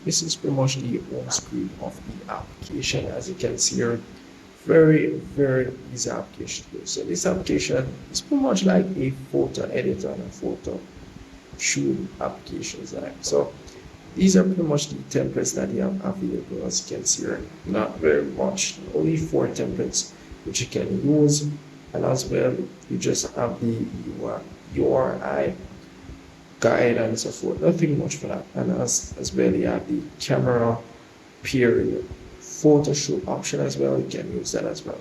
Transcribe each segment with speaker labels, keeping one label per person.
Speaker 1: this is pretty much the home screen of the application. As you can see here, very easy application to use. So this application is pretty much like a photo editor and a photo shoot applications. So these are pretty much the templates that you have available. As you can see here, not very much, only 4 templates which you can use. And as well, you just have the URI guide and so forth. Nothing much for that. And as well, you have the camera period photo shoot option as well. You can use that as well.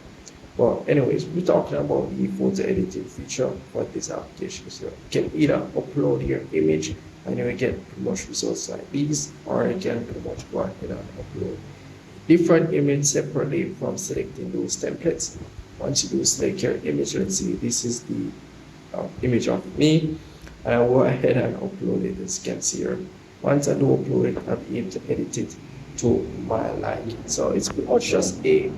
Speaker 1: Well, anyways, we're talking about the photo editing feature for this application. So you can either upload your image and you will get pretty much results like these, or you can pretty much go ahead and upload different image separately from selecting those templates. Once you do select your image, let's see, this is the image of me, and I'll go ahead and upload it. As you can see here, once I do upload it, I'll be able to edit it to my liking. So it's pretty much just a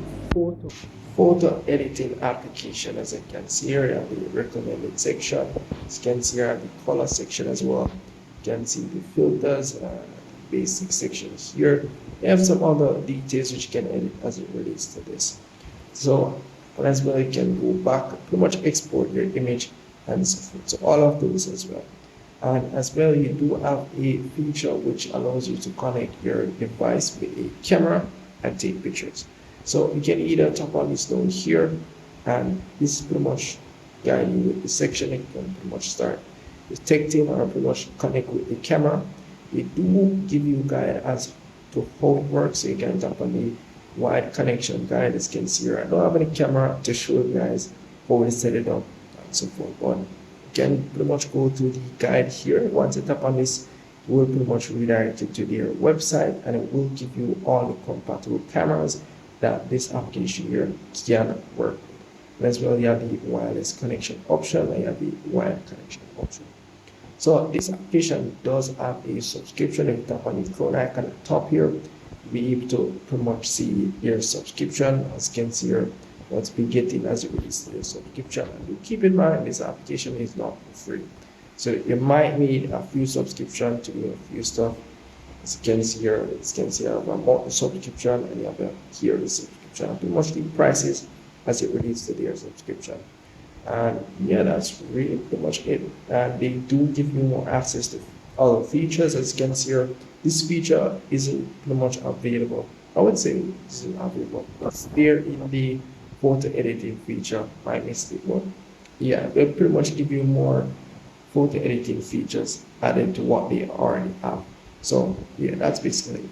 Speaker 1: photo editing application. As you can see here, you have the recommended section. As you can see here, I have the color section as well. You can see the filters, basic sections here. You have some other details which you can edit as it relates to this. So as well, you can go back, pretty much export your image and so forth. So all of those as well. And as well, you do have a feature which allows you to connect your device with a camera and take pictures. So you can either tap on this down here, and this is pretty much guide you with the section. You can pretty much start detecting or pretty much connect with the camera. It do give you a guide as to how it works. So you can tap on the wide connection guide. As you can see here, I don't have any camera to show you guys how we set it up and so forth, but you can pretty much go to the guide here. Once you tap on this, it will pretty much redirect you to their website, and it will give you all the compatible cameras that this application here can work with. And as well, you have the wireless connection option and you have the wired connection option. So this application does have a subscription. If you tap on the phone icon at the top here, you'll be able to pretty much see your subscription. As you can see here, what's been getting as it relates to the subscription. And do keep in mind, this application is not free. So you might need a few subscriptions to do a few stuff. As you can see here, I have a monthly subscription, and you have here the subscription. Pretty much the prices as it relates to their subscription. And yeah, that's really pretty much it. And they do give you more access to other features. As you can see here, this feature isn't pretty much available. I would say it isn't available. It's there in the photo editing feature by mistake. But yeah, they'll pretty much give you more photo editing features added to what they already have. So yeah, that's basically it.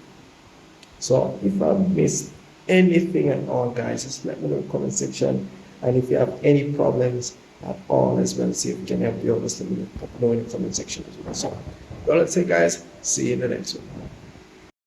Speaker 1: So if I missed anything at all, guys, just let me know in the comment section. And if you have any problems at all as well, see if we can help you out, just let me know in the comment section as well. So let's say, guys, see you in the next one.